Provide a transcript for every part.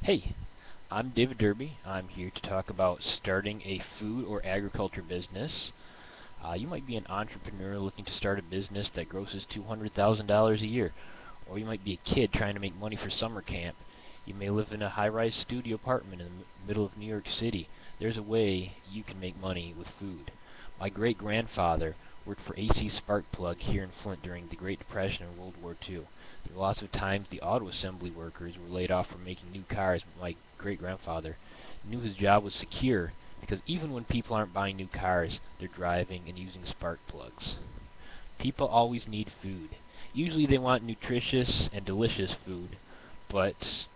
Hey, I'm David Derby. I'm here to talk about starting a food or agriculture business. You might be an entrepreneur looking to start a business that grosses $200,000 a year, or you might be a kid trying to make money for summer camp. You may live in a high-rise studio apartment in the middle of New York City. There's a way you can make money with food. My great-grandfather worked for AC Sparkplug here in Flint during the Great Depression and World War II. There were lots of times the auto assembly workers were laid off from making new cars, but my great-grandfather knew his job was secure because even when people aren't buying new cars, they're driving and using spark plugs. People always need food. Usually they want nutritious and delicious food, but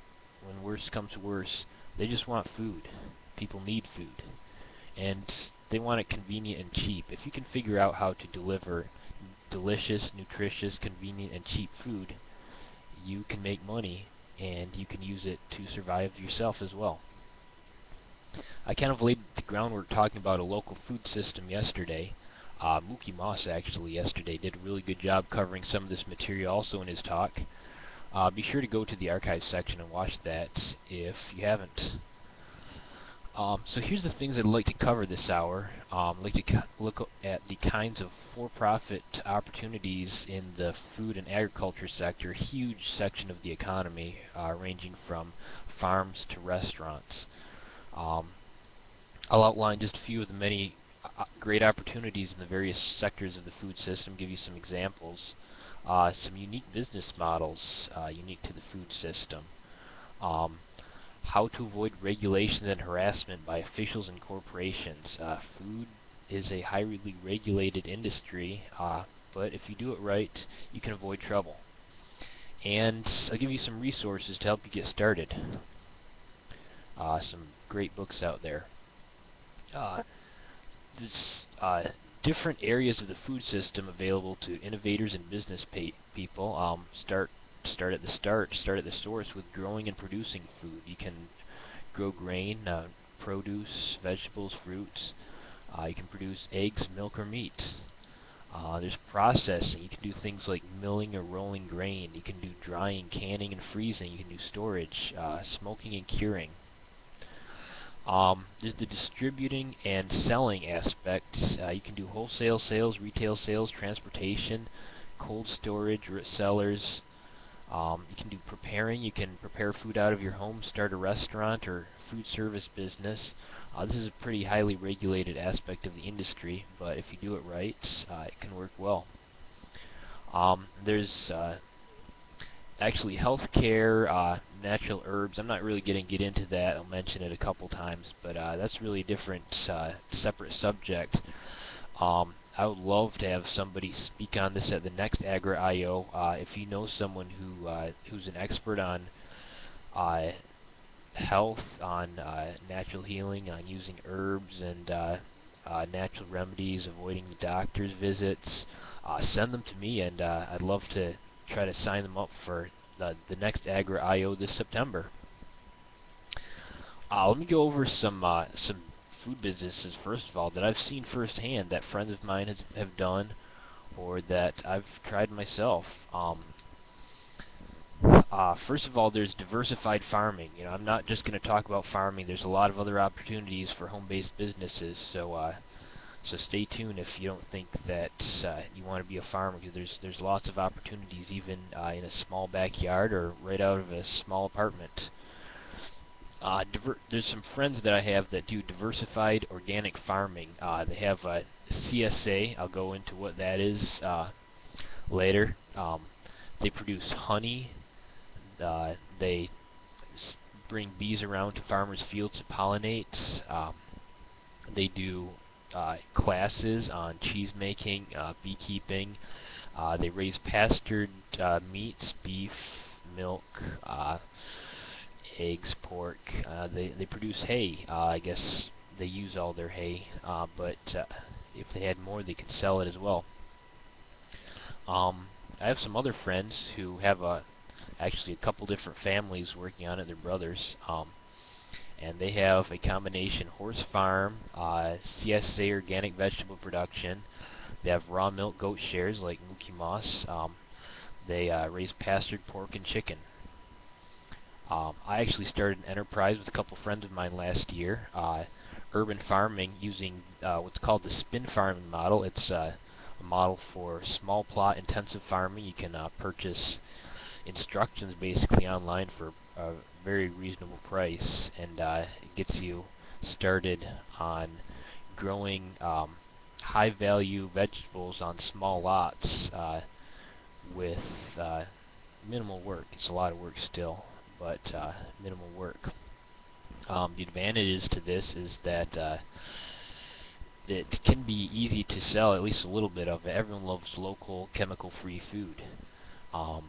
when worse comes to worse, they just want food. People need food. And they want it convenient and cheap. If you can figure out how to deliver delicious, nutritious, convenient, and cheap food, you can make money and you can use it to survive yourself as well. I kind of laid the groundwork talking about a local food system yesterday. Mookie Moss actually yesterday did a really good job covering some of this material also in his talk. Be sure to go to the archives section and watch that if you haven't. So here's the things I'd like to cover this hour. I'd like to look at the kinds of for-profit opportunities in the food and agriculture sector, a huge section of the economy, ranging from farms to restaurants. Um, I'll outline just a few of the many great opportunities in the various sectors of the food system, give you some examples, some unique business models unique to the food system, um, how to avoid regulations and harassment by officials and corporations. Food is a highly regulated industry, but if you do it right, you can avoid trouble. And I'll give you some resources to help you get started. Some great books out there. Uh, this different areas of the food system available to innovators and business people. Start at the start. Start at the source with growing and producing food. You can grow grain, produce, vegetables, fruits. You can produce eggs, milk, or meat. There's processing. You can do things like milling or rolling grain. You can do drying, canning, and freezing. You can do storage, smoking, and curing. There's the distributing and selling aspect. You can do wholesale sales, retail sales, transportation, cold storage, cellars. You can do preparing. You can prepare food out of your home, start a restaurant or food service business. This is a pretty highly regulated aspect of the industry, but if you do it right, it can work well. There's actually healthcare, natural herbs. I'm not really going to get into that. I'll mention it a couple times, but that's really a different, separate subject. I would love to have somebody speak on this at the next Agra I/O. If you know someone who's an expert on uh, health, on natural healing, on using herbs and natural remedies, avoiding the doctor's visits, send them to me, and I'd love to try to sign them up for the next Agra I/O this September. Let me go over some food businesses first of all that I've seen firsthand that friends of mine have done or that I've tried myself. First of all, there's diversified farming. You know, I'm not just going to talk about farming. There's a lot of other opportunities for home-based businesses. So stay tuned if you don't think that you want to be a farmer, because there's lots of opportunities even in a small backyard or right out of a small apartment. There's some friends that I have that do diversified organic farming. They have CSA. I'll go into what that is later. They produce honey. They bring bees around to farmers' fields to pollinate. They do classes on cheese making, beekeeping. They raise pastured meats, beef, milk, eggs, pork. They produce hay. I guess they use all their hay, but if they had more, they could sell it as well. I have some other friends who have actually a couple different families working on it. They're brothers. And they have a combination horse farm, CSA organic vegetable production. They have raw milk goat shares like Mookie Moss. They raise pastured pork and chicken. I actually started an enterprise with a couple friends of mine last year. Urban farming using what's called the spin farming model. It's a model for small plot intensive farming. You can purchase instructions basically online for a very reasonable price, and it gets you started on growing high value vegetables on small lots with minimal work. It's a lot of work still, but minimal work. The advantages to this is that it can be easy to sell at least a little bit of it. Everyone loves local, chemical-free food. Um,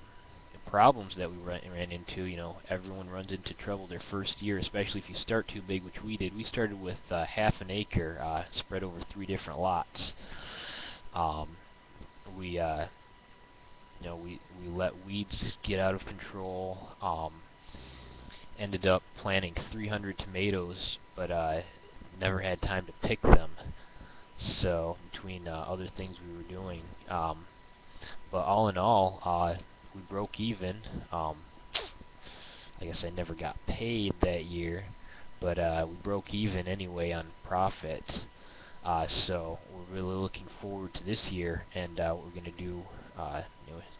the problems that we ran into, everyone runs into trouble their first year, especially if you start too big, which we did. We started with half an acre spread over 3 different lots. Um, we we let weeds get out of control. Ended up planting 300 tomatoes, but never had time to pick them. So between other things we were doing, but all in all, we broke even. I guess I never got paid that year, but we broke even anyway on profit. So we're really looking forward to this year, and what we're going to do,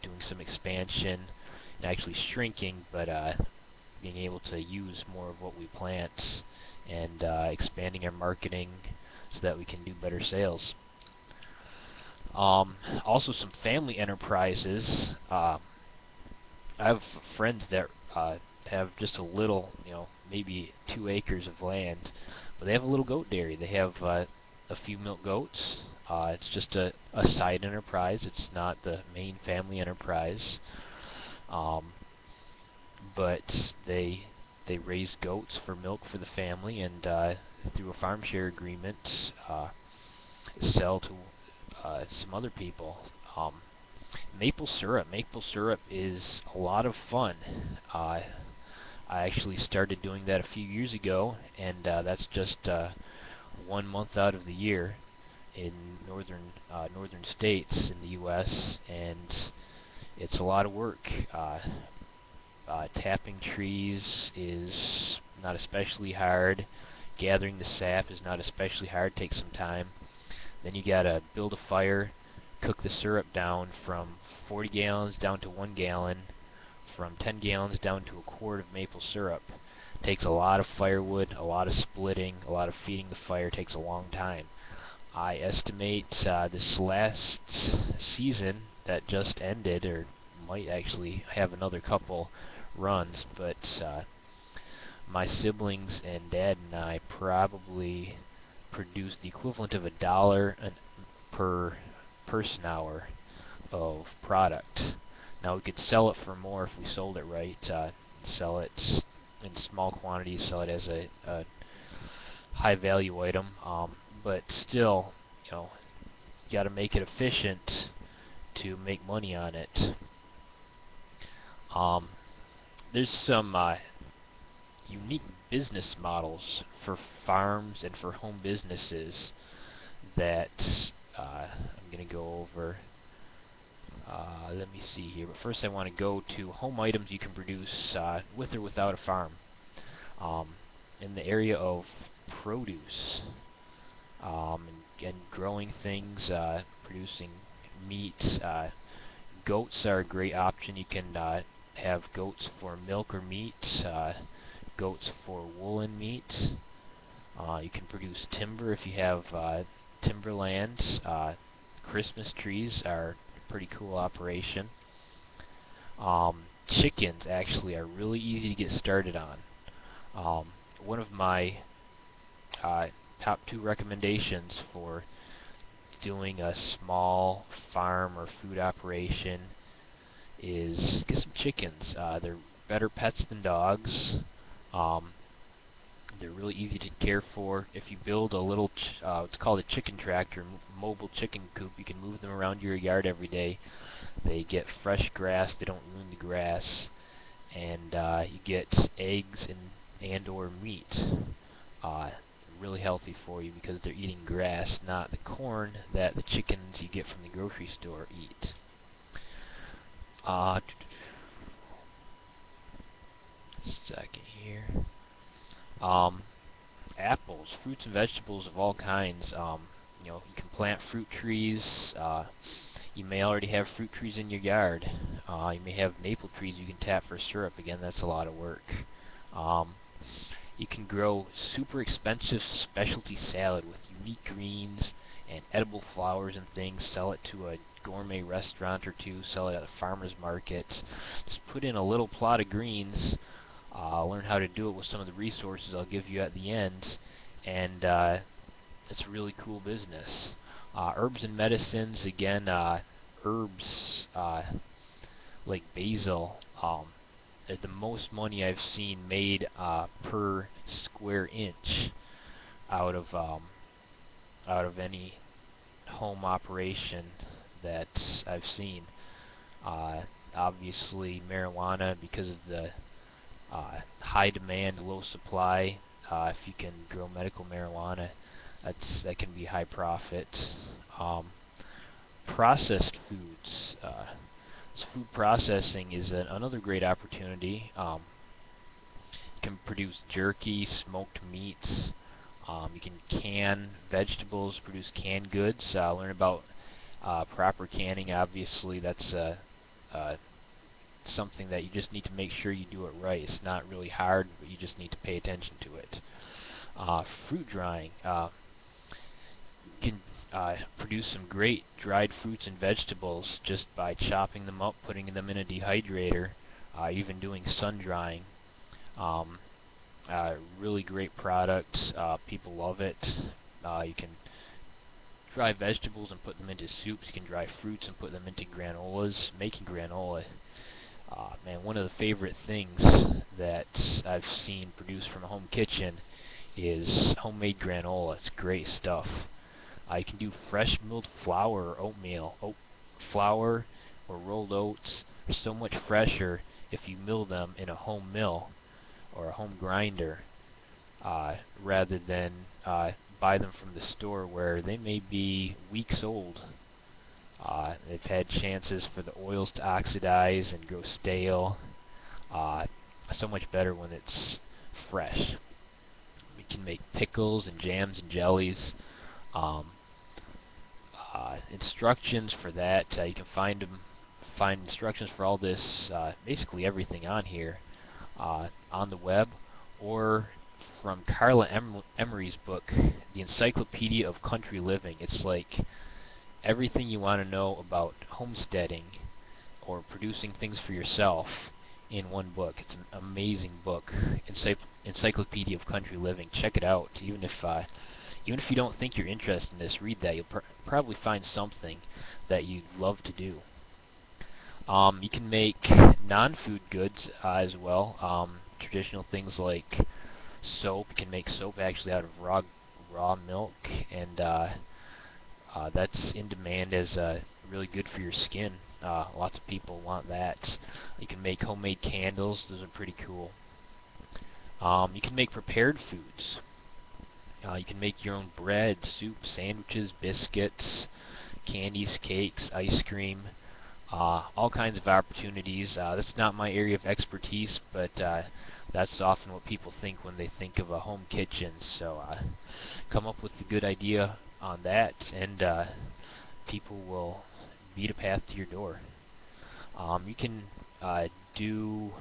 doing some expansion and actually shrinking, but being able to use more of what we plant and expanding our marketing so that we can do better sales. Also, some family enterprises. I have friends that have just a little, maybe 2 acres of land, but they have a little goat dairy. They have a few milk goats. It's just a side enterprise. It's not the main family enterprise. But they raise goats for milk for the family, and through a farm share agreement, sell to some other people. Maple syrup. Maple syrup is a lot of fun. I actually started doing that a few years ago, and that's just 1 month out of the year in northern states in the U.S., and it's a lot of work. Tapping trees is not especially hard. Gathering the sap is not especially hard. Takes some time. Then you gotta build a fire, cook the syrup down from 40 gallons down to 1 gallon, from 10 gallons down to a quart of maple syrup. Takes a lot of firewood, a lot of splitting, a lot of feeding the fire. Takes a long time. I estimate this last season that just ended, or might actually have another couple runs, but my siblings and dad and I probably produce the equivalent of $1 per person hour of product. Now we could sell it for more if we sold it right. Sell it in small quantities, sell it as a high value item, but still, you got to make it efficient to make money on it. There's some unique business models for farms and for home businesses that I'm going to go over. Let me see here, but first I want to go to home items you can produce with or without a farm. In the area of produce and growing things, producing meat, goats are a great option. You can have goats for milk or meat, goats for woolen meat. You can produce timber if you have timberlands. Christmas trees are a pretty cool operation. Chickens actually are really easy to get started on. One of my top 2 recommendations for doing a small farm or food operation is get some chickens. They're better pets than dogs. They're really easy to care for. If you build a little, it's called a chicken tractor, mobile chicken coop, you can move them around your yard every day. They get fresh grass, they don't ruin the grass, and you get eggs and or meat. Really healthy for you because they're eating grass, not the corn that the chickens you get from the grocery store eat. second here. Um, Apples, fruits and vegetables of all kinds. You can plant fruit trees. You may already have fruit trees in your yard. You may have maple trees you can tap for syrup. Again, that's a lot of work. Um, you can grow super expensive specialty salad with unique greens and edible flowers and things. Sell it to a gourmet restaurant or two. Sell it at a farmer's market. Just put in a little plot of greens. Learn how to do it with some of the resources I'll give you at the end, and it's a really cool business. Herbs and medicines, again, herbs like basil, the most money I've seen made per square inch out of any home operation that I've seen. Uh, Obviously, marijuana, because of the high demand, low supply. If you can grow medical marijuana, that can be high profit. Um, Processed foods. So food processing is another great opportunity. You can produce jerky, smoked meats. You can can vegetables, produce canned goods. Learn about proper canning. Obviously, that's uh, something that you just need to make sure you do it right. It's not really hard, but you just need to pay attention to it. Fruit drying. You can produce some great dried fruits and vegetables just by chopping them up, putting them in a dehydrator, even doing sun drying. Um, Really great product. People love it. You can dry vegetables and put them into soups. You can dry fruits and put them into granolas. Making granola, man, one of the favorite things that I've seen produced from a home kitchen is homemade granola. It's great stuff. You can do fresh milled flour or oatmeal. Flour or rolled oats are so much fresher if you mill them in a home mill or a home grinder rather than buy them from the store where they may be weeks old. They've had chances for the oils to oxidize and grow stale. Uh, so much better when it's fresh. We can make pickles and jams and jellies. Um, Instructions for that, you can find instructions for all this, basically everything on here, on the web, or from Carla Emery's book, The Encyclopedia of Country Living. It's like everything you want to know about homesteading or producing things for yourself in one book. It's an amazing book, Encyclopedia of Country Living. Check it out. Even if you don't think you're interested in this, read that. You'll probably find something that you'd love to do. You can make non-food goods as well. Traditional things like soap. You can make soap actually out of raw milk, and that's in demand as really good for your skin. Lots of people want that. You can make homemade candles. Those are pretty cool. You can make prepared foods. You can make your own bread, soup, sandwiches, biscuits, candies, cakes, ice cream, all kinds of opportunities. That's not my area of expertise, but that's often what people think when they think of a home kitchen. So come up with a good idea on that, and people will beat a path to your door. You can do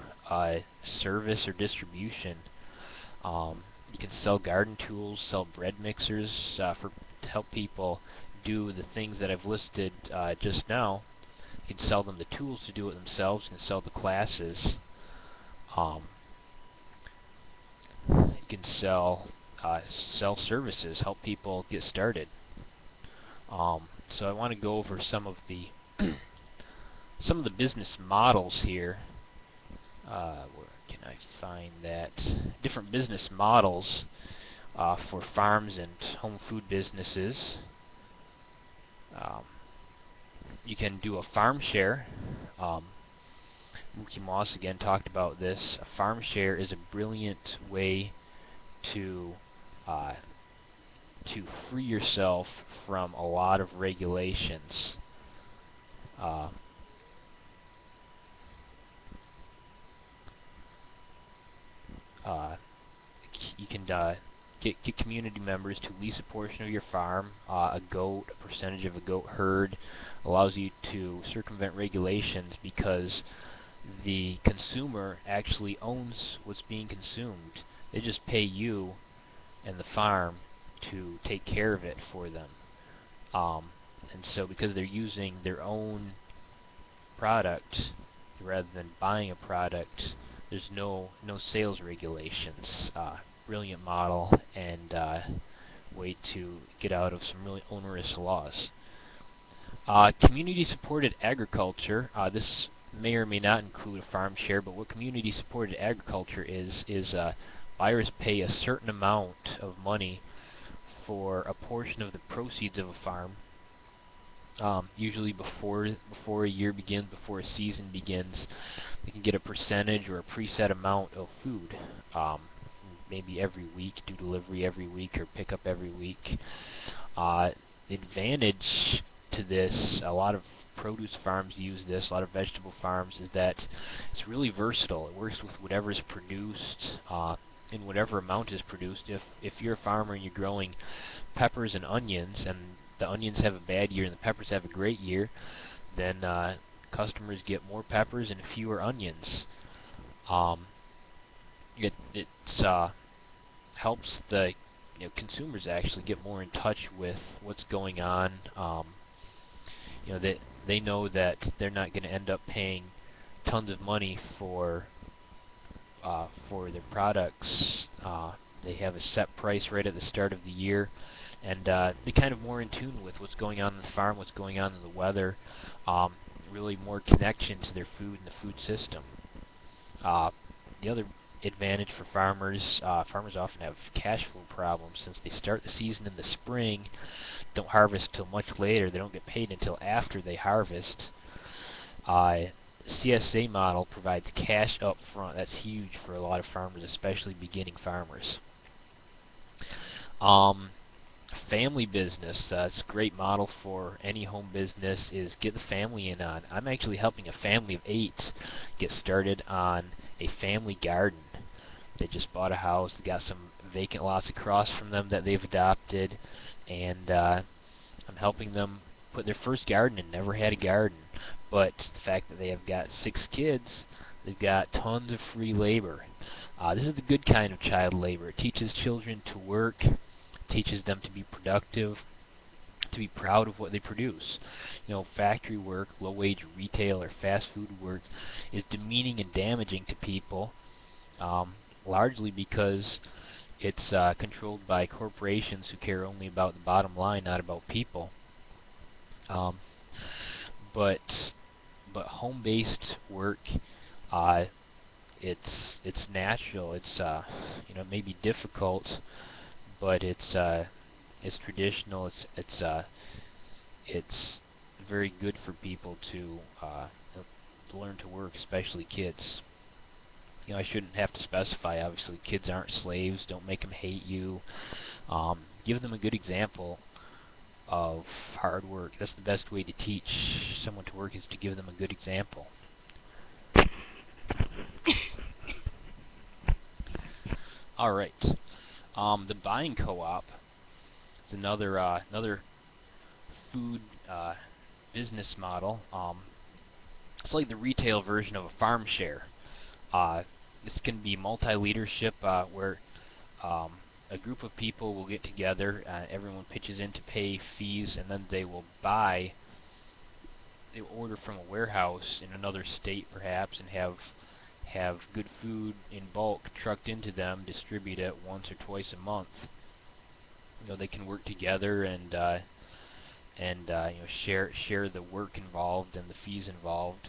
service or distribution. You can sell garden tools, sell bread mixers to help people do the things that I've listed just now. You can sell them the tools to do it themselves. You can sell the classes. Um, you can sell services, help people get started. So I want to go over some of the business models here. Where can I find that? Different business models for farms and home food businesses. You can do a farm share. Mookie Moss again talked about this. A farm share is a brilliant way to uh, free yourself from a lot of regulations. You get community members to lease a portion of your farm. A percentage of a goat herd allows you to circumvent regulations because the consumer actually owns what's being consumed. They just pay you and the farm to take care of it for them. Um, and so because they're using their own product rather than buying a product, there's no sales regulations. Brilliant model and way to get out of some really onerous laws. Community-supported agriculture. This may or may not include a farm share, but what community-supported agriculture is buyers pay a certain amount of money for a portion of the proceeds of a farm. Usually before a year begins, before a season begins, they can get a percentage or a preset amount of food. Maybe every week, do delivery every week or pick up every week. The advantage to this, a lot of produce farms use this, a lot of vegetable farms, is that it's really versatile. It works with whatever is produced in whatever amount is produced. If you're a farmer and you're growing peppers and onions, and the onions have a bad year and the peppers have a great year, then customers get more peppers and fewer onions. It helps the consumers actually get more in touch with what's going on. They know that they're not going to end up paying tons of money for their products. They have a set price right at the start of the year, and they're kind of more in tune with what's going on in the farm, what's going on in the weather, really more connection to their food and the food system. The other advantage for farmers, farmers often have cash flow problems since they start the season in the spring, don't harvest till much later, they don't get paid until after they harvest. CSA model provides cash up front. That's huge for a lot of farmers, especially beginning farmers. Family business, it's a great model for any home business, is get the family in on. I'm actually helping a family of 8 get started on a family garden. They just bought a house, they got some vacant lots across from them that they've adopted, and I'm helping them put their first garden in. Never had a garden, but the fact that they have got 6 kids, they've got tons of free labor. This is the good kind of child labor. It teaches children to work, teaches them to be productive, to be proud of what they produce. Factory work, low-wage retail, or fast food work is demeaning and damaging to people, largely because it's controlled by corporations who care only about the bottom line, not about people. But home-based work, it's natural. It's it may be difficult, but it's traditional. It's very good for people to learn to work, especially kids. I shouldn't have to specify. Obviously, kids aren't slaves. Don't make them hate you. Give them a good example of hard work. That's the best way to teach someone to work, is to give them a good example. All right. The buying co-op is another food business model. It's like the retail version of a farm share. This can be multi-leadership, where a group of people will get together, everyone pitches in to pay fees, and then they will order from a warehouse in another state perhaps, and have good food in bulk trucked into them, distribute it once or twice a month. They can work together and share the work involved and the fees involved,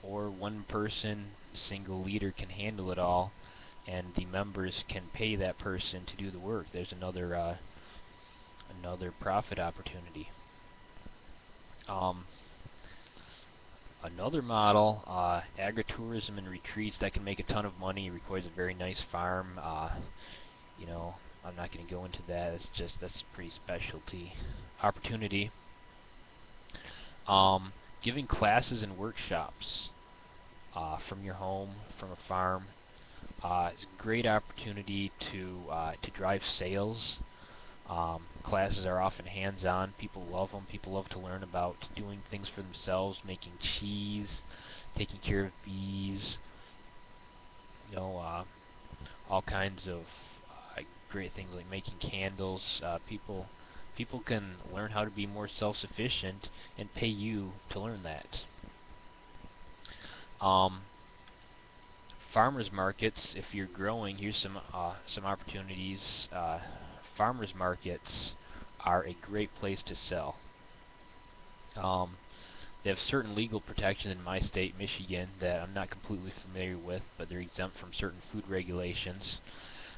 or one person, single leader, can handle it all, and the members can pay that person to do the work. There's another profit opportunity. Another model, agritourism and retreats, that can make a ton of money. It requires a very nice farm. I'm not going to go into that. That's a pretty specialty opportunity. Giving classes and workshops from your home, from a farm. It's a great opportunity to drive sales. Classes are often hands-on. People love them. People love to learn about doing things for themselves, making cheese, taking care of bees, you know, all kinds of great things like making candles. People can learn how to be more self-sufficient and pay you to learn that. Um, Farmers markets, if you're growing, here's some opportunities. Farmers markets are a great place to sell. Um, they have certain legal protections in my state, Michigan, that I'm not completely familiar with, but they're exempt from certain food regulations.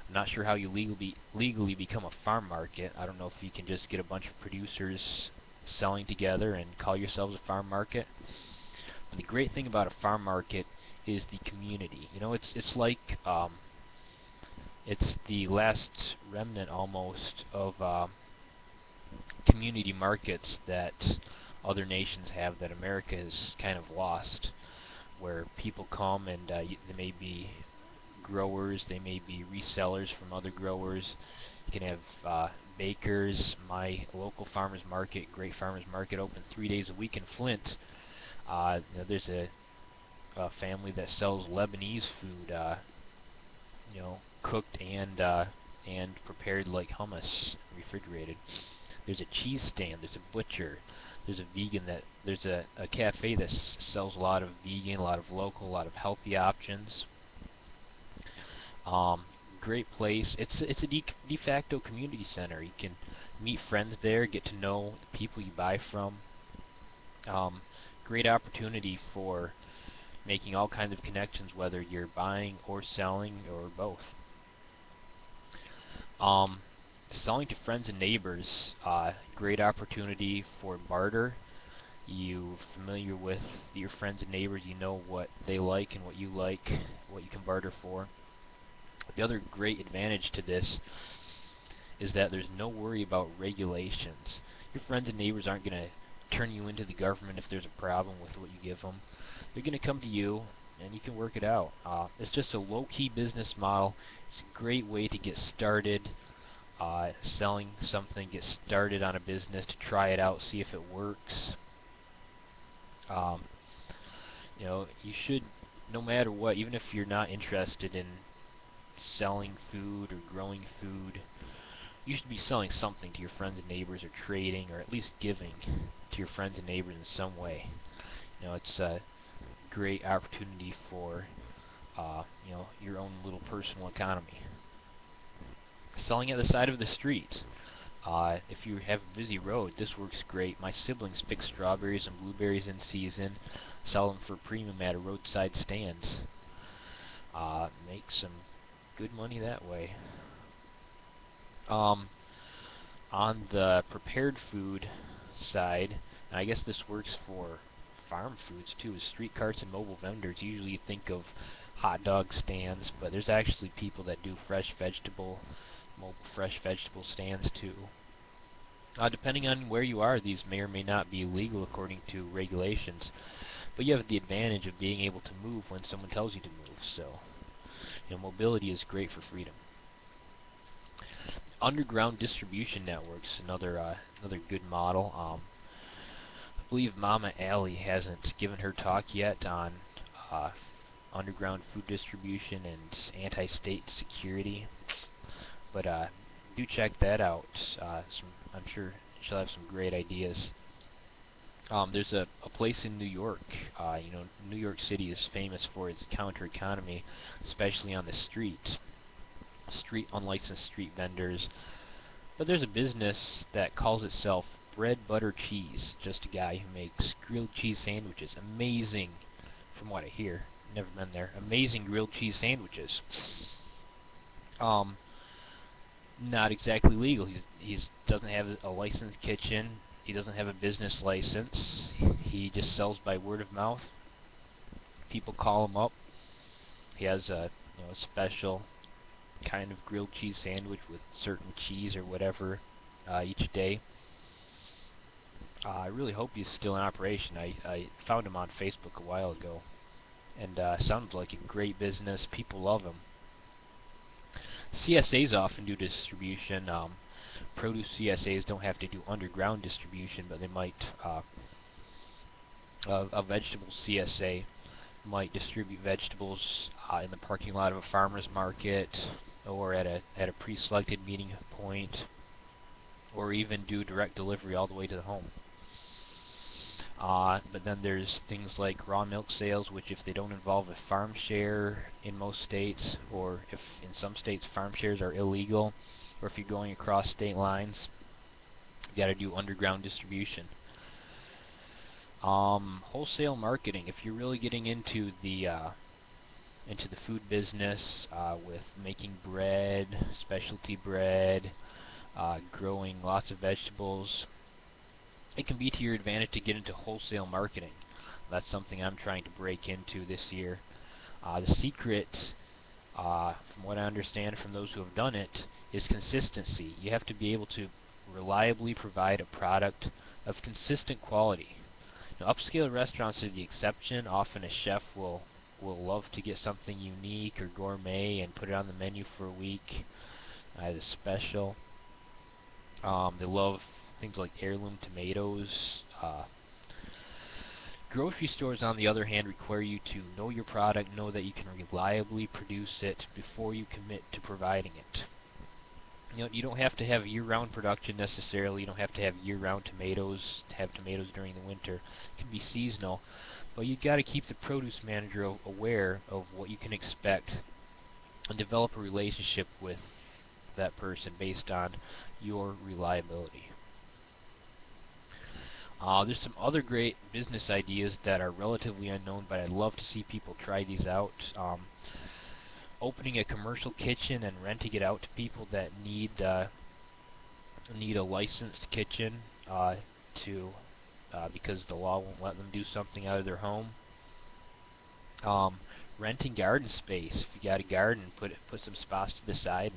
I'm not sure how you legally become a farm market. I don't know if you can just get a bunch of producers selling together and call yourselves a farm market. But the great thing about a farm market is the community. You know, it's the last remnant almost of community markets that other nations have that America has kind of lost, where people come and they may be growers, they may be resellers from other growers. You can have bakers. My local farmers market, great farmers market, open 3 days a week in Flint. There's a family that sells Lebanese food, cooked and prepared like hummus, refrigerated. There's a cheese stand. There's a butcher. There's a vegan that there's a cafe that sells a lot of vegan, a lot of local, a lot of healthy options. Um, Great place. It's a de facto community center. You can meet friends there, get to know the people you buy from. Um, Great opportunity for making all kinds of connections, whether you're buying or selling or both. Um, Selling to friends and neighbors, great opportunity for barter. You familiar with your friends and neighbors, you know what they like and what you like, what you can barter for. The other great advantage to this is that there's no worry about regulations. Your friends and neighbors aren't going to turn you into the government if there's a problem with what you give them. They're going to come to you and you can work it out. It's just a low-key business model. It's a great way to get started selling something, get started on a business, to try it out, see if it works. Um, you should, no matter what, even if you're not interested in selling food or growing food, you should be selling something to your friends and neighbors, or trading, or at least giving to your friends and neighbors in some way. It's a great opportunity for, your own little personal economy. Selling at the side of the street. If you have a busy road, this works great. My siblings pick strawberries and blueberries in season, sell them for premium at a roadside stands. Make some good money that way. Um, on the prepared food side, and I guess this works for farm foods too, is street carts and mobile vendors. Usually you think of hot dog stands, but there's actually people that do mobile fresh vegetable stands too. Depending on where you are, these may or may not be legal according to regulations, but you have the advantage of being able to move when someone tells you to move. So, mobility is great for freedom. Underground distribution networks, another good model. I believe Mama Allie hasn't given her talk yet on uh, underground food distribution and anti-state security, but do check that out. I'm sure she'll have some great ideas. There's a place in New York. New York City is famous for its counter economy, especially on the street. Unlicensed street vendors. But there's a business that calls itself Bread Butter Cheese. Just a guy who makes grilled cheese sandwiches. Amazing, from what I hear. Never been there. Amazing grilled cheese sandwiches. Um, Not exactly legal. He's doesn't have a licensed kitchen. He doesn't have a business license. He just sells by word of mouth. People call him up. He has a special kind of grilled cheese sandwich with certain cheese or whatever each day. I really hope he's still in operation. I found him on Facebook a while ago, and sounds like a great business. People love him. CSAs often do distribution. Produce CSAs don't have to do underground distribution, but they might. A vegetable CSA might distribute vegetables in the parking lot of a farmer's market, or at a pre-selected meeting point, or even do direct delivery all the way to the home. But then there's things like raw milk sales, which if they don't involve a farm share in most states, or if in some states farm shares are illegal, or if you're going across state lines, you got to do underground distribution. Wholesale marketing. If you're really getting into the food business, with making bread, specialty bread, growing lots of vegetables, it can be to your advantage to get into wholesale marketing. That's something I'm trying to break into this year. The secret, from what I understand from those who have done it, is consistency. You have to be able to reliably provide a product of consistent quality. Now, upscale restaurants are the exception. Often a chef will love to get something unique or gourmet and put it on the menu for a week as a special. They love things like heirloom tomatoes. Grocery stores, on the other hand, require you to know your product, know that you can reliably produce it before you commit to providing it. You don't have to have year-round production necessarily. You don't have to have year-round tomatoes, to have tomatoes during the winter. It can be seasonal, but you got to keep the produce manager aware of what you can expect and develop a relationship with that person based on your reliability. There's some other great business ideas that are relatively unknown, but I'd love to see people try these out. Opening a commercial kitchen and renting it out to people that need a licensed kitchen because the law won't let them do something out of their home. Renting garden space. If you got a garden, put some spots to the side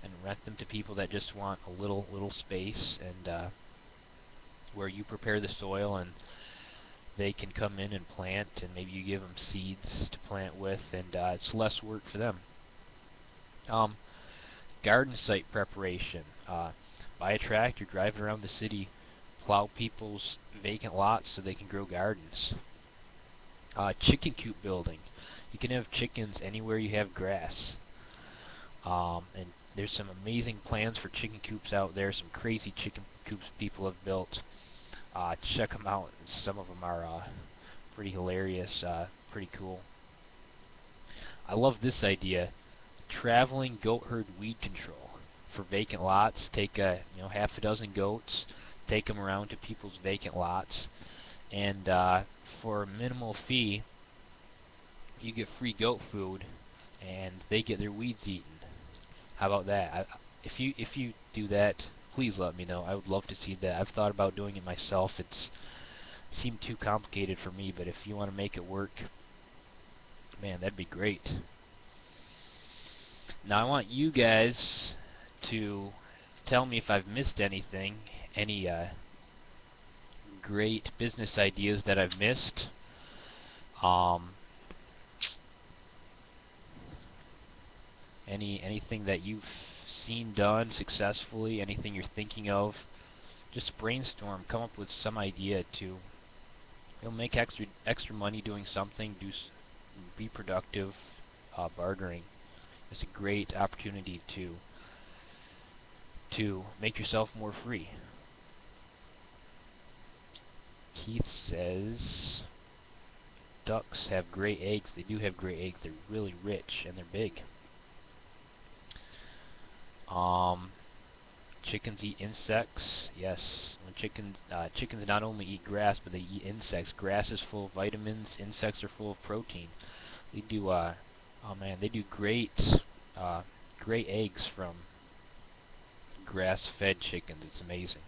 and rent them to people that just want a little space, and where you prepare the soil and they can come in and plant, and maybe you give them seeds to plant with, and it's less work for them. Garden site preparation. Buy a tractor, drive it around the city, plow people's vacant lots so they can grow gardens. Chicken coop building. You can have chickens anywhere you have grass. And there's some amazing plans for chicken coops out there, some crazy chicken coops people have built. Check them out. Some of them are pretty hilarious, pretty cool. I love this idea. Traveling goat herd weed control. For vacant lots, take half a dozen goats, take them around to people's vacant lots, and for a minimal fee, you get free goat food, and they get their weeds eaten. How about that? If you do that, please let me know. I would love to see that. I've thought about doing it myself. It seemed too complicated for me, but if you want to make it work, man, that'd be great. Now I want you guys to tell me if I've missed anything, any great business ideas that I've missed. Anything that you've seen done successfully, anything you're thinking of. Just brainstorm, come up with some idea to make extra money doing something, be productive. Bartering is a great opportunity to make yourself more free. Keith says ducks have gray eggs. They do have gray eggs. They're really rich and they're big. Chickens eat insects. Yes, when chickens not only eat grass, but they eat insects. Grass is full of vitamins. Insects are full of protein. They do. Oh man, they do great eggs from grass-fed chickens. It's amazing.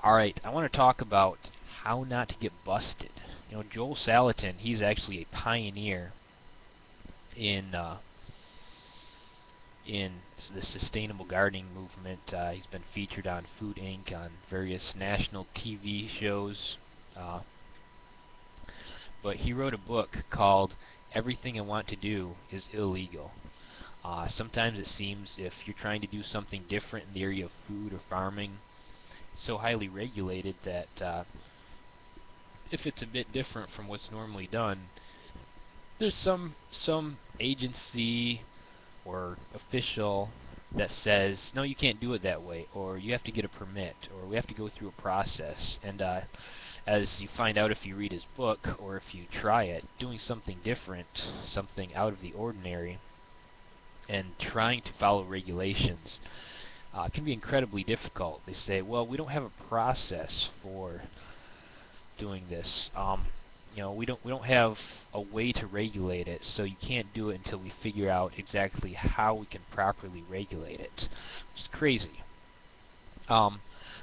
All right, I want to talk about how not to get busted. Joel Salatin, he's actually a pioneer in the sustainable gardening movement. He's been featured on Food Inc., on various national TV shows. but he wrote a book called Everything I Want to Do is Illegal. Sometimes it seems if you're trying to do something different in the area of food or farming, it's so highly regulated that if it's a bit different from what's normally done, there's some agency or official that says, no, you can't do it that way, or you have to get a permit, or we have to go through a process. And as you find out if you read his book, or if you try it, doing something different, something out of the ordinary, and trying to follow regulations can be incredibly difficult. They say, well, we don't have a process for doing this. We don't have a way to regulate it, so you can't do it until we figure out exactly how we can properly regulate it. Which is crazy. Um,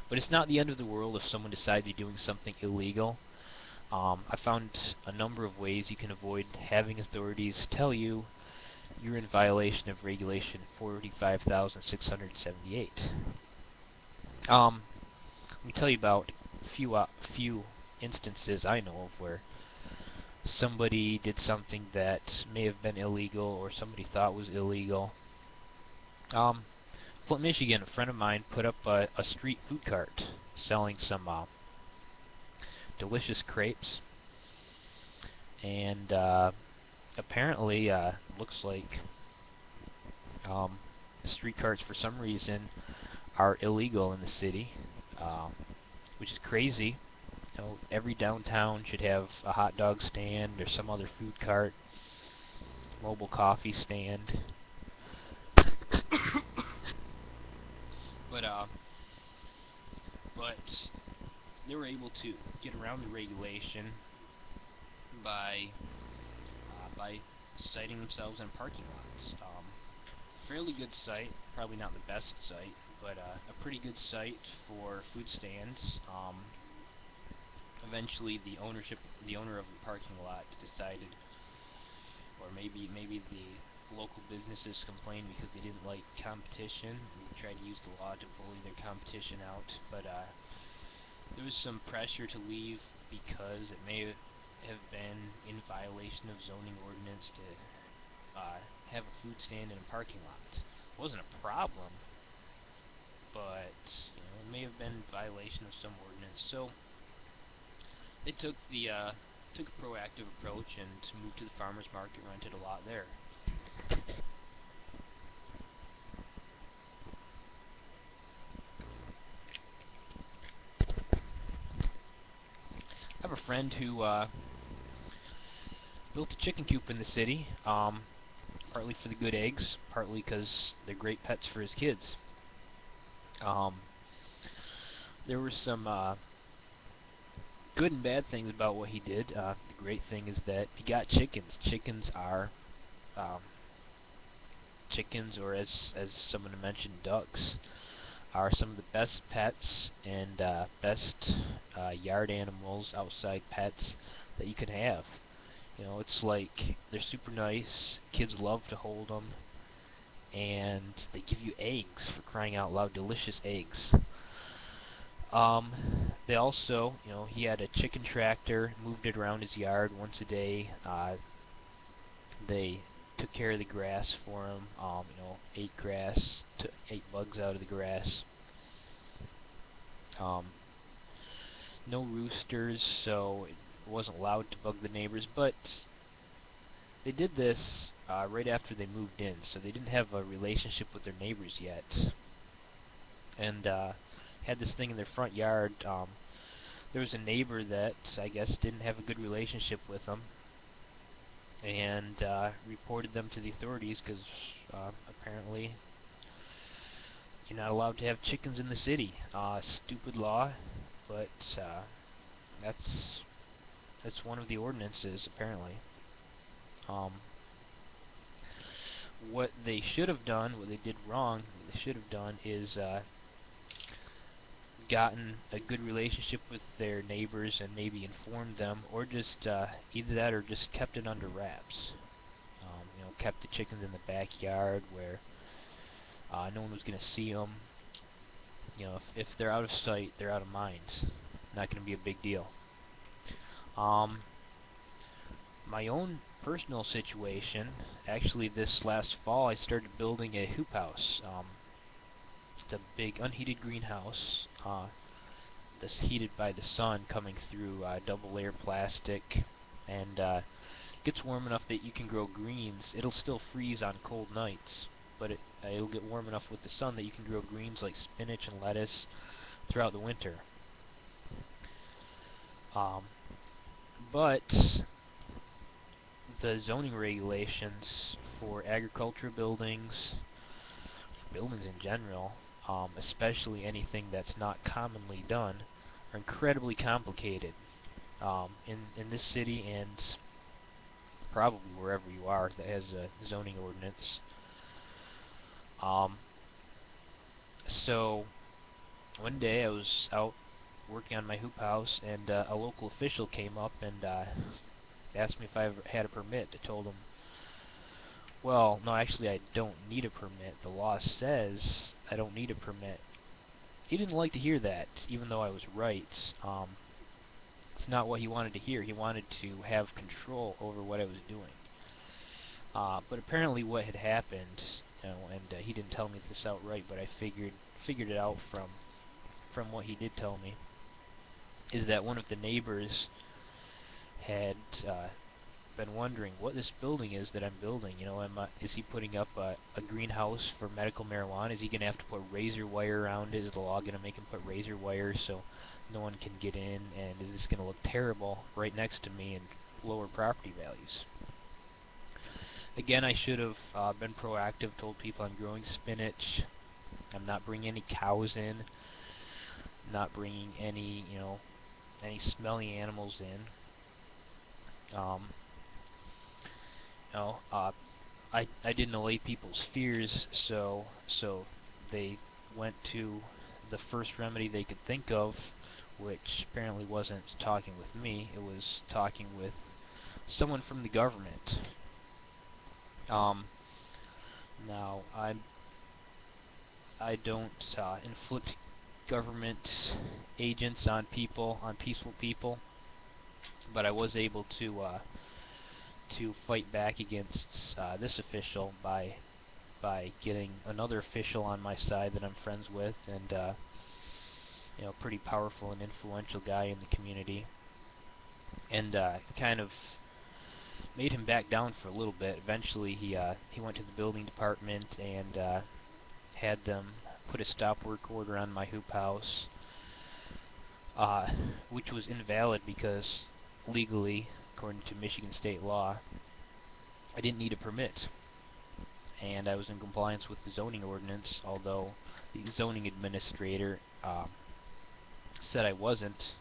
but it's not the end of the world if someone decides you're doing something illegal. I found a number of ways you can avoid having authorities tell you you're in violation of Regulation 45,678. Let me tell you about a few instances I know of where somebody did something that may have been illegal or somebody thought was illegal. Um, Flint, Michigan, a friend of mine put up a street food cart selling some delicious crepes, and apparently looks like um, street carts for some reason are illegal in the city, which is crazy. Every downtown should have a hot dog stand or some other food cart, mobile coffee stand. But but they were able to get around the regulation by siting themselves in parking lots. Fairly good site, probably not the best site, but a pretty good site for food stands. Eventually, the owner of the parking lot decided, or maybe the local businesses complained because they didn't like competition and they tried to use the law to bully their competition out. But there was some pressure to leave because it may have been in violation of zoning ordinance to have a food stand in a parking lot. It wasn't a problem, but it may have been in violation of some ordinance. So they took a proactive approach and moved to the farmers market, rented a lot there. I have a friend who built a chicken coop in the city, partly for the good eggs, partly because they're great pets for his kids. Um, there were some good and bad things about what he did. The great thing is that he got chickens. Um, Chickens, or as someone mentioned, ducks, are some of the best pets and best yard animals, outside pets that you can have. It's like they're super nice. Kids love to hold them, and they give you eggs, for crying out loud, delicious eggs. They also, he had a chicken tractor, moved it around his yard once a day. They took care of the grass for him. Ate grass, ate bugs out of the grass. Um, no roosters, so it wasn't allowed to bug the neighbors. But they did this right after they moved in, so they didn't have a relationship with their neighbors yet, and had this thing in their front yard. There was a neighbor that I guess didn't have a good relationship with them, and reported them to the authorities because apparently you're not allowed to have chickens in the city. Stupid law, but that's that's one of the ordinances apparently. Um, what they should have done, what they did wrong, what they should have done is gotten a good relationship with their neighbors and maybe informed them, or just either that or just kept it under wraps. Kept the chickens in the backyard where no one was going to see them. If they're out of sight, they're out of mind. Not going to be a big deal. Um, My own personal situation, actually this last fall I started building a hoop house. It's a big unheated greenhouse that's heated by the sun coming through double layer plastic, and gets warm enough that you can grow greens. It'll still freeze on cold nights, but it'll get warm enough with the sun that you can grow greens like spinach and lettuce throughout the winter. Um, but the zoning regulations for agriculture buildings, for buildings in general, especially anything that's not commonly done, are incredibly complicated. In this city and probably wherever you are that has a zoning ordinance. Um, so one day I was out working on my hoop house, and a local official came up and asked me if I ever had a permit. I told him, well, no, actually I don't need a permit. The law says I don't need a permit. He didn't like to hear that, even though I was right. It's not what he wanted to hear. He wanted to have control over what I was doing. But apparently what had happened, and he didn't tell me this outright, but I figured it out from what he did tell me, is that one of the neighbors had been wondering what this building is that I'm building. Is he putting up a greenhouse for medical marijuana? Is he going to have to put razor wire around it? Is the law going to make him put razor wire so no one can get in? And is this going to look terrible right next to me and lower property values? Again, I should have been proactive, told people I'm growing spinach, I'm not bringing any cows in, not bringing any smelly animals in. You know, I didn't allay people's fears, so they went to the first remedy they could think of, which apparently wasn't talking with me. It was talking with someone from the government. Now I don't inflict government agents on people, on peaceful people, but I was able to fight back against this official by getting another official on my side that I'm friends with, and pretty powerful and influential guy in the community, and kind of made him back down for a little bit. Eventually, he went to the building department and had them put a stop work order on my hoop house, which was invalid because legally, according to Michigan state law, I didn't need a permit, and I was in compliance with the zoning ordinance, although the zoning administrator said I wasn't,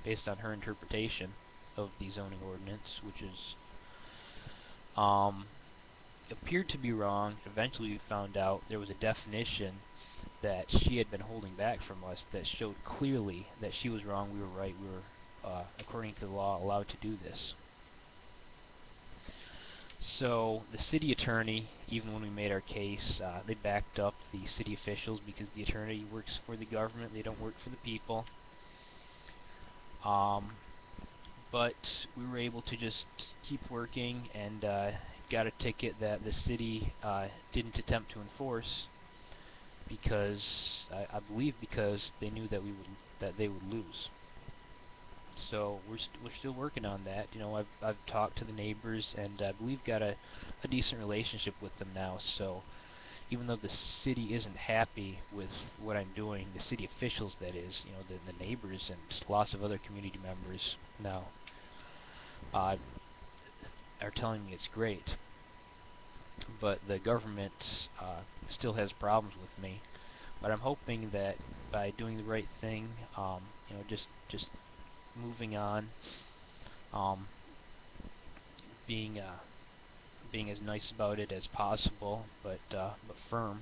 based on her interpretation of the zoning ordinance, which is appeared to be wrong. Eventually we found out there was a definition that she had been holding back from us that showed clearly that she was wrong, we were right, we were, according to the law, allowed to do this. So the city attorney, even when we made our case, they backed up the city officials because the attorney works for the government, they don't work for the people. But we were able to just keep working and got a ticket that the city didn't attempt to enforce because I believe because they knew that they would lose. So we're still working on that. I've talked to the neighbors and I believe got a decent relationship with them now. So even though the city isn't happy with what I'm doing, the city officials, that is, the neighbors and lots of other community members now are telling me it's great. But the government still has problems with me. But I'm hoping that by doing the right thing, just moving on, being as nice about it as possible, but firm,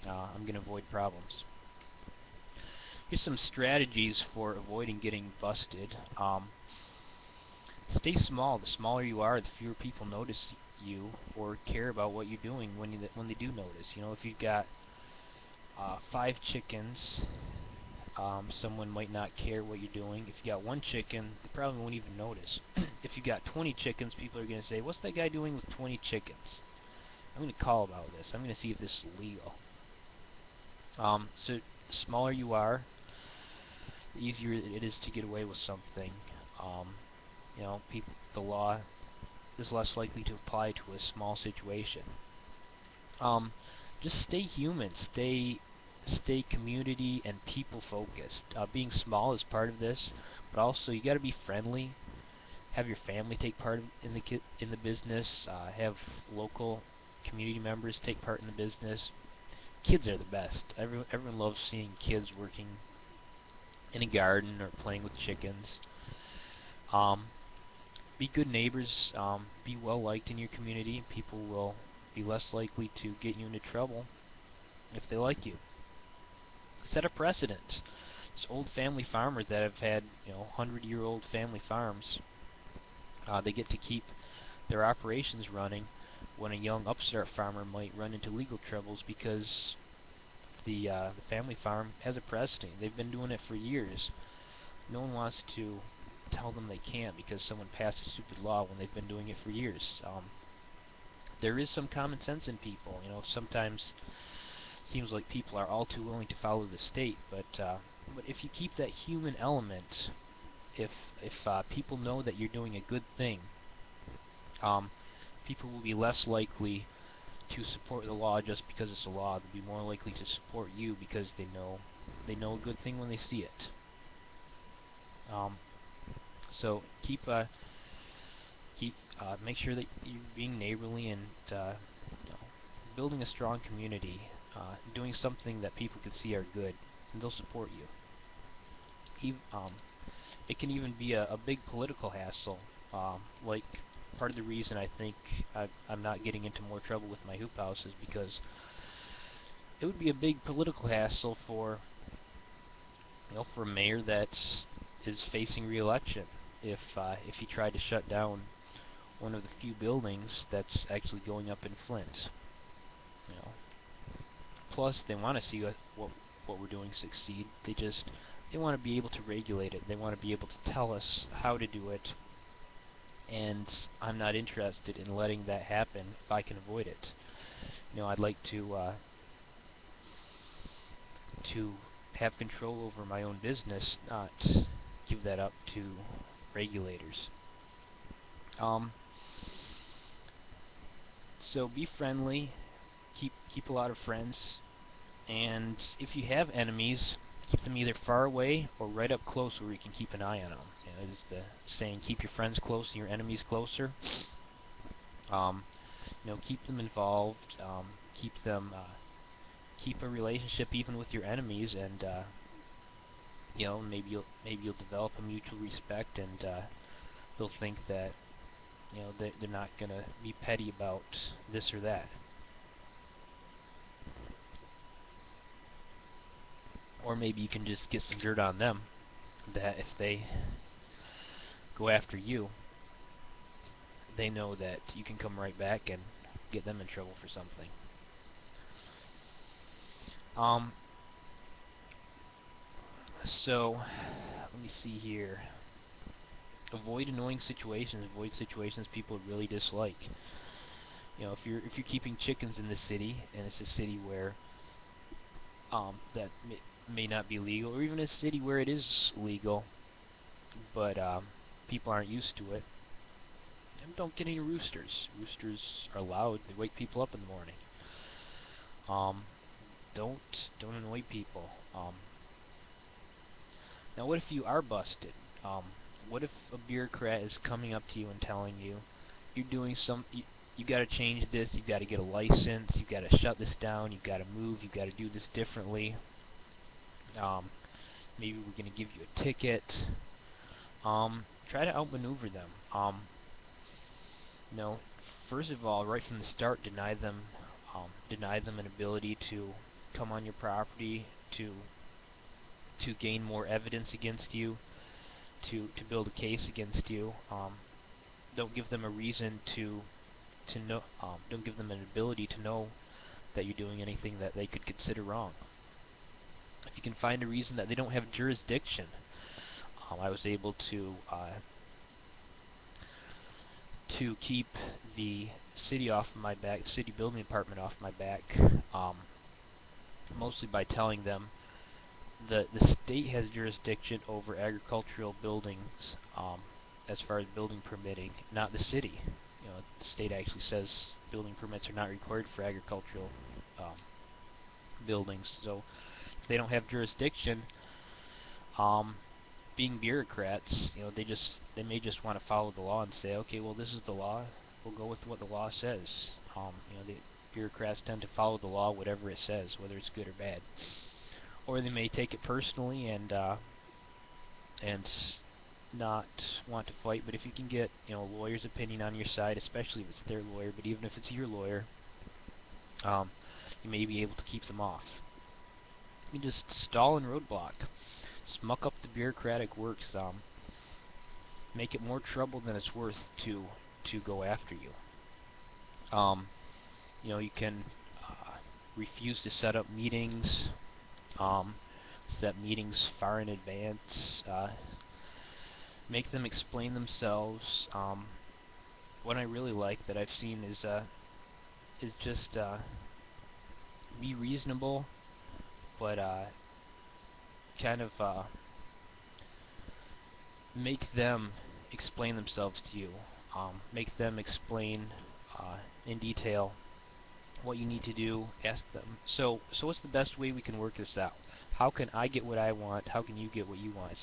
I'm going to avoid problems. Here's some strategies for avoiding getting busted. Stay small. The smaller you are, the fewer people notice you or care about what you're doing when they do notice. If you've got 5 chickens, Someone might not care what you're doing. If you got one chicken, they probably won't even notice. If you got 20 chickens, people are going to say, "What's that guy doing with 20 chickens? I'm going to call about this. I'm going to see if this is legal." So the smaller you are, the easier it is to get away with something. Um, the law is less likely to apply to a small situation. Um, just stay human, stay community and people focused. Being small is part of this, but also you got to be friendly. Have your family take part in the business. Have local community members take part in the business. Kids are the best. Everyone loves seeing kids working in a garden or playing with chickens. Um, be good neighbors. Be well liked in your community. People will be less likely to get you into trouble if they like you. Set a precedent. There's old family farmers that have had 100-year-old family farms. They get to keep their operations running when a young upstart farmer might run into legal troubles because the family farm has a precedent. They've been doing it for years. No one wants to tell them they can't because someone passed a stupid law when they've been doing it for years. There is some common sense in people. Sometimes it seems like people are all too willing to follow the state, but if you keep that human element, if people know that you're doing a good thing, um, people will be less likely to support the law just because it's a law. They'll be more likely to support you because they know a good thing when they see it. Um, so make sure that you're being neighborly and you know, building a strong community, doing something that people can see are good, and they'll support you. It can even be a big political hassle. Like part of the reason I think I'm not getting into more trouble with my hoop house is because it would be a big political hassle for a mayor that is facing re-election if he tried to shut down one of the few buildings that's actually going up in Flint. You know, Plus they want to see what we're doing succeed. They want to be able to regulate it. They want to be able to tell us how to do it. And I'm not interested in letting that happen if I can avoid it. I'd like to have control over my own business, not give that up to regulators. So be friendly, keep a lot of friends, and if you have enemies, keep them either far away or right up close where you can keep an eye on them. It's the saying, keep your friends close and your enemies closer. Um, keep them involved, keep a relationship even with your enemies, and maybe you'll develop a mutual respect, and they'll think that they're not gonna be petty about this or that. Or maybe you can just get some dirt on them, that if they go after you, they know that you can come right back and get them in trouble for something. Um, so let me see here. Avoid annoying situations. Avoid situations people really dislike. If you're keeping chickens in the city, and it's a city where that may not be legal, or even a city where it is legal, but people aren't used to it, and don't get any roosters. Roosters are loud. They wake people up in the morning. Um, don't annoy people. Now, what if you are busted? Um, what if a bureaucrat is coming up to you and telling you you're doing you got to change this, you got to get a license, you got to shut this down, you got to move, you got to do this differently. Maybe we're going to give you a ticket. Try to outmaneuver them. You know, First of all, right from the start, deny them an ability to come on your property, to gain more evidence against you, to build a case against you. Don't give them a reason to know. Don't give them an ability to know that you're doing anything that they could consider wrong. If you can find a reason that they don't have jurisdiction, I was able to keep the city off my back, city building department off my back, um, mostly by telling them the state has jurisdiction over agricultural buildings, as far as building permitting, not the city. The state actually says building permits are not required for agricultural um, buildings. So if they don't have jurisdiction, um, being bureaucrats, they may just want to follow the law and say, okay, well, this is the law. We'll go with what the law says. The bureaucrats tend to follow the law, whatever it says, whether it's good or bad. Or they may take it personally and not want to fight. But if you can get a lawyer's opinion on your side, especially if it's their lawyer, but even if it's your lawyer, you may be able to keep them off. You can just stall and roadblock, just muck up the bureaucratic works, make it more trouble than it's worth to go after you. You can refuse to set up meetings, set meetings far in advance, make them explain themselves. What I really like that I've seen is just be reasonable, but kind of make them explain themselves to you. Make them explain in detail what you need to do. Ask them. So what's the best way we can work this out? How can I get what I want? How can you get what you want?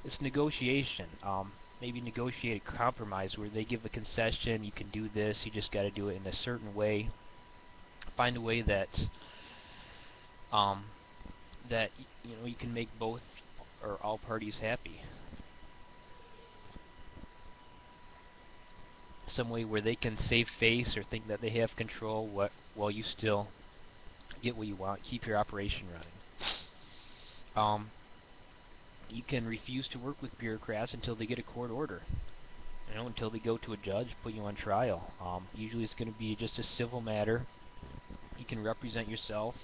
It's negotiation. Maybe negotiate a compromise where they give a concession. You can do this. You just got to do it in a certain way. Find a way that that you can make both or all parties happy. Some way where they can save face or think that they have control while you still get what you want. Keep your operation running. You can refuse to work with bureaucrats until they get a court order. Until they go to a judge, put you on trial. Usually it's going to be just a civil matter. You can represent yourself,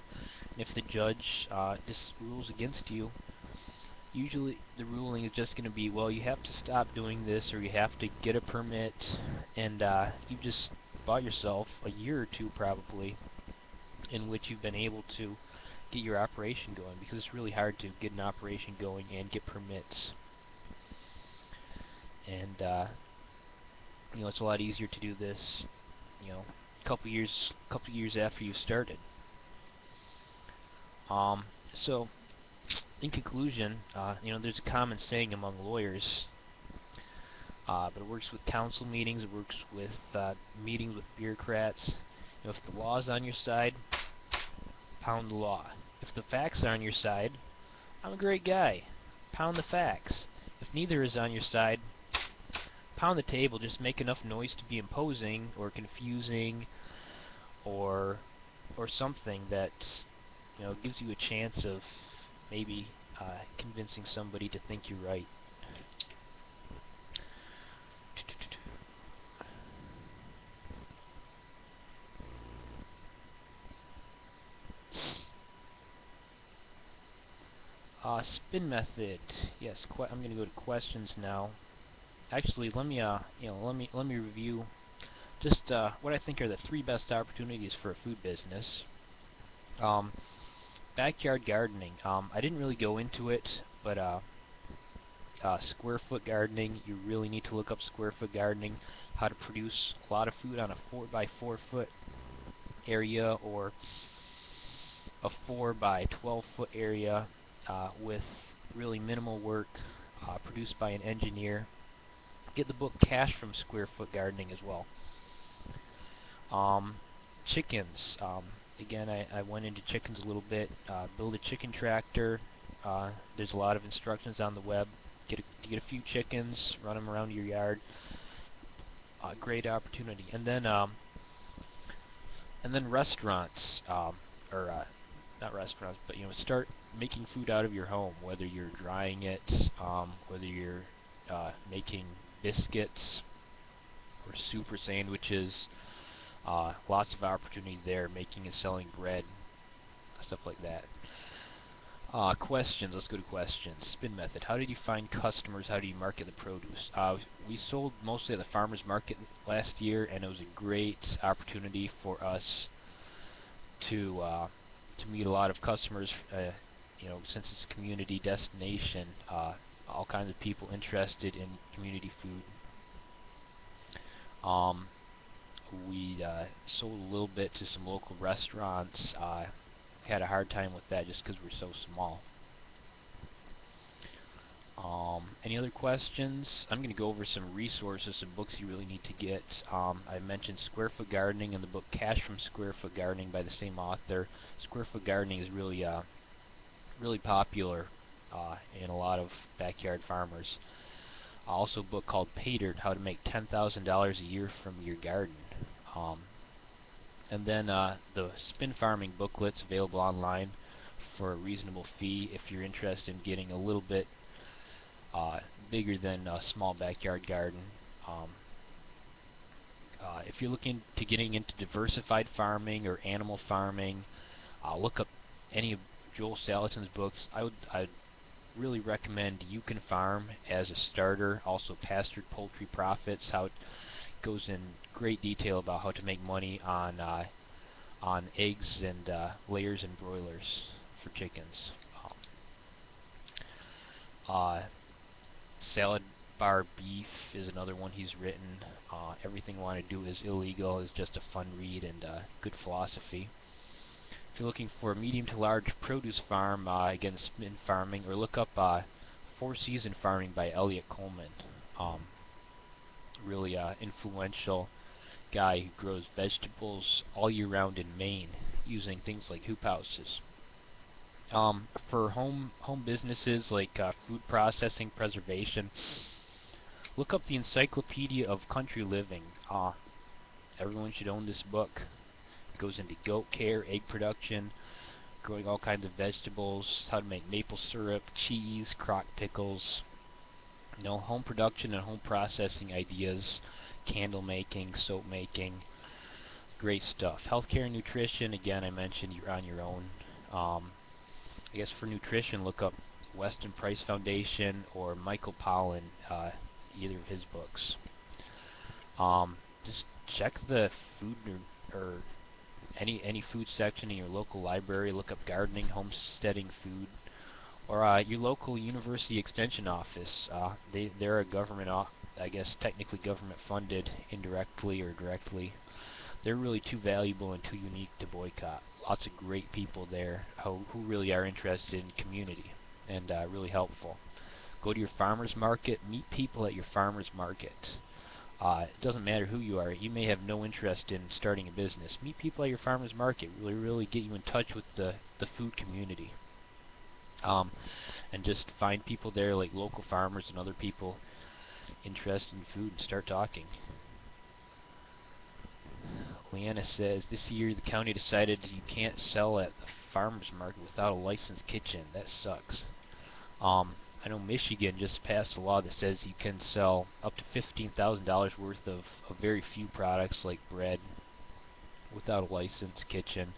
and if the judge rules against you, usually the ruling is just going to be, well, you have to stop doing this, or you have to get a permit, and you've just bought yourself a year or two probably in which you've been able to get your operation going, because it's really hard to get an operation going and get permits. And it's a lot easier to do this, a couple years after you started. So in conclusion, there's a common saying among lawyers, but it works with council meetings, it works with meetings with bureaucrats. If the law is on your side, pound the law. If the facts are on your side, I'm a great guy. Pound the facts. If neither is on your side, pound the table. Just make enough noise to be imposing or confusing or something that gives you a chance of maybe convincing somebody to think you're right. Spin method. Yes, I'm going to go to questions now. Actually, let me review just what I think are the 3 best opportunities for a food business. Backyard gardening. I didn't really go into it, but square foot gardening. You really need to look up square foot gardening. How to produce a lot of food on a 4x4 foot area or a 4x12 foot area with really minimal work, produced by an engineer. Get the book Cash from Square Foot Gardening as well. Chickens. Again, I went into chickens a little bit. Build a chicken tractor. There's a lot of instructions on the web. Get a few chickens, run them around your yard. Great opportunity. And then restaurants, or not restaurants, but start making food out of your home. Whether you're drying it, whether you're making biscuits or soup or sandwiches. Lots of opportunity there, making and selling bread, stuff like that. Questions. Let's go to questions. Spin method. How did you find customers? How do you market the produce? We sold mostly at the farmers market last year, and it was a great opportunity for us to meet a lot of customers. Since it's a community destination, all kinds of people interested in community food. Um, we sold a little bit to some local restaurants. Had a hard time with that just because we're so small. Any other questions? I'm going to go over some resources, some books you really need to get. I mentioned Square Foot Gardening and the book Cash from Square Foot Gardening by the same author. Square Foot Gardening is really popular in a lot of backyard farmers. Also a book called Pay Dirt, How to Make $10,000 a Year from Your Garden. And then the Spin Farming booklets available online for a reasonable fee if you're interested in getting a little bit bigger than a small backyard garden. If you're looking to getting into diversified farming or animal farming, look up any of Joel Salatin's books. I'd really recommend You Can Farm as a starter. Also Pastured Poultry Profits, how it goes in great detail about how to make money on eggs and layers and broilers for chickens. Salad Bar Beef is another one he's written. Everything I Want to Do Is Illegal is just a fun read and good philosophy. If you're looking for a medium to large produce farm, again, Spin Farming, or look up Four Season Farming by Elliot Coleman. Really influential guy who grows vegetables all year round in Maine using things like hoop houses. For home businesses like food processing, preservation, look up the Encyclopedia of Country Living. Everyone should own this book. It goes into goat care, egg production, growing all kinds of vegetables, how to make maple syrup, cheese, crock pickles, home production and home processing ideas, candle making, soap making, great stuff. Healthcare and nutrition, again, I mentioned you're on your own. I guess for nutrition, look up Weston Price Foundation or Michael Pollan, either of his books. Just check the food or any food section in your local library. Look up gardening, homesteading, food, or your local university extension office. They're a government, I guess technically government funded, indirectly or directly. They're really too valuable and too unique to boycott. Lots of great people there who really are interested in community and really helpful. Go to your farmer's market, meet people at your farmer's market. It doesn't matter who you are. You may have no interest in starting a business. Meet people at your farmer's market. Really get you in touch with the food community. And just find people there, like local farmers and other people interested in food, and start talking. Leanna says, this year the county decided you can't sell at the farmer's market without a licensed kitchen. That sucks. I know Michigan just passed a law that says you can sell up to $15,000 worth of very few products like bread without a licensed kitchen.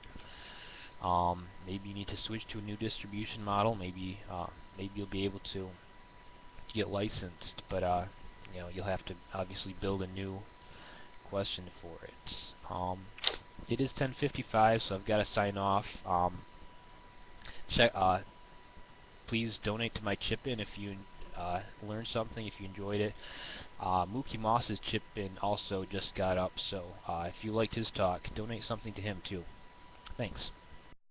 Maybe you need to switch to a new distribution model. Maybe you'll be able to get licensed, but you'll have to obviously build a new question for it. It is 10:55, so I've got to sign off. Please donate to my chip-in if you learned something, if you enjoyed it. Mookie Moss's chip-in also just got up, so if you liked his talk, donate something to him too. Thanks.